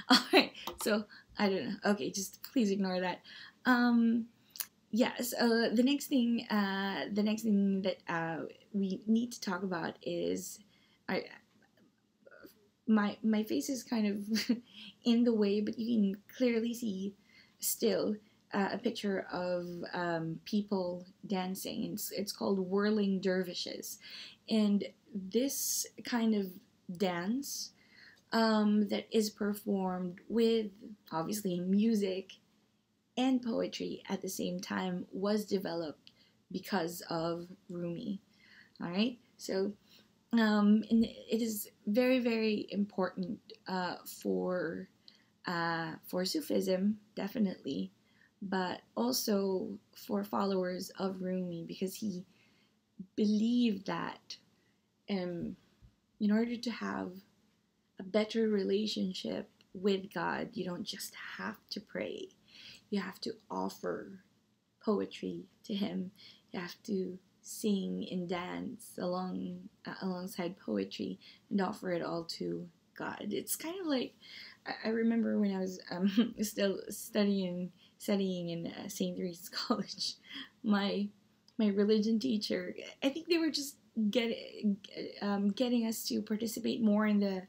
All right. So I don't know. Okay, just please ignore that. Um, yes. The next thing that we need to talk about is, I my face is kind of in the way, but you can clearly see still a picture of people dancing. It's called whirling dervishes, and this kind of dance that is performed with obviously music and poetry at the same time was developed because of Rumi. All right, so and it is very very important for Sufism definitely, but also for followers of Rumi because he believed that um, in order to have a better relationship with God, you don't just have to pray. You have to offer poetry to Him. You have to sing and dance alongside poetry and offer it all to God. It's kind of like I remember when I was still studying in St. Teresa's College, my my religion teacher. I think they were just getting us to participate more in the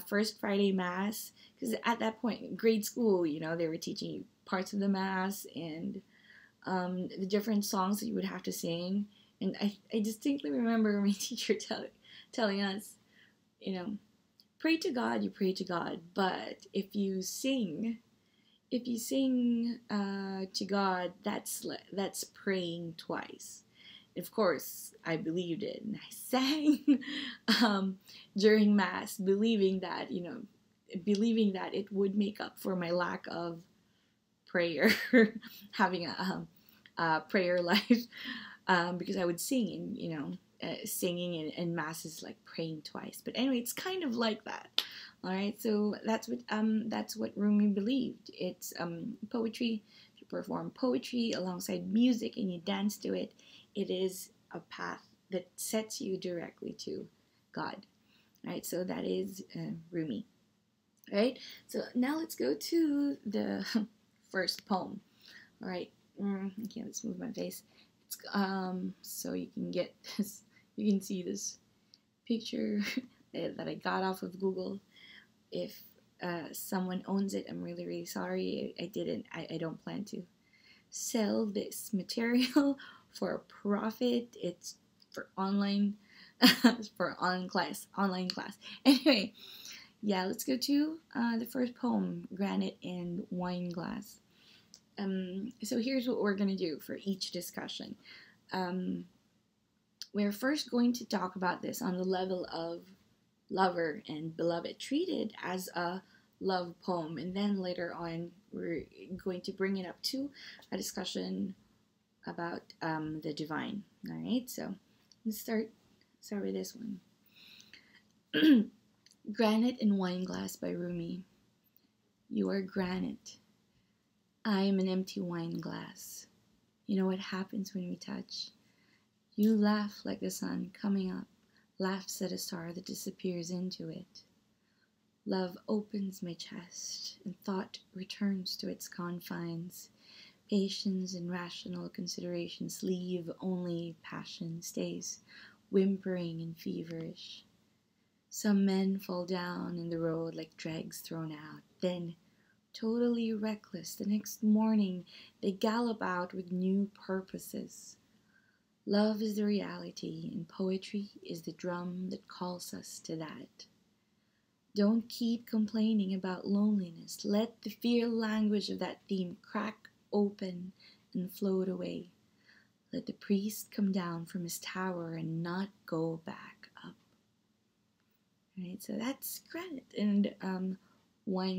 First Friday Mass, because at that point, grade school, they were teaching you parts of the Mass and the different songs that you would have to sing. And I distinctly remember my teacher telling us, you know, pray to God, you pray to God, but if you sing to God, that's praying twice. Of course, I believed it, and I sang during Mass, believing that it would make up for my lack of prayer, having a prayer life, because I would sing, and singing in Mass is like praying twice. But anyway, it's kind of like that. All right, so that's what Rumi believed. It's poetry. If you perform poetry alongside music and you dance to it, it is a path that sets you directly to God. All right, so that is Rumi. All right, so now let's go to the first poem. All right, okay, let's move my face. It's, so you can get this. You can see this picture that I got off of Google. If someone owns it, I'm really, really sorry. I didn't. I don't plan to sell this material for a profit. It's for online, for online class. Anyway, yeah, let's go to the first poem, Granite and Wine Glass. So here's what we're gonna do for each discussion. Um, we're first going to talk about this on the level of lover and beloved, treated as a love poem, and then later on we're going to bring it up to a discussion about the divine. All right, so let's start with this one. Granite and Wine Glass by Rumi. You are granite. I am an empty wine glass. You know what happens when we touch? You laugh like the sun coming up laughs at a star that disappears into it. Love opens my chest, and thought returns to its confines. Patience and rational considerations leave, only passion stays, whimpering and feverish. Some men fall down in the road like dregs thrown out. Then, totally reckless, the next morning they gallop out with new purposes. Love is the reality, and poetry is the drum that calls us to that. Don't keep complaining about loneliness. Let the fear language of that theme crack open and float away. Let the priest come down from his tower and not go back up. All right, so that's Granite and Wine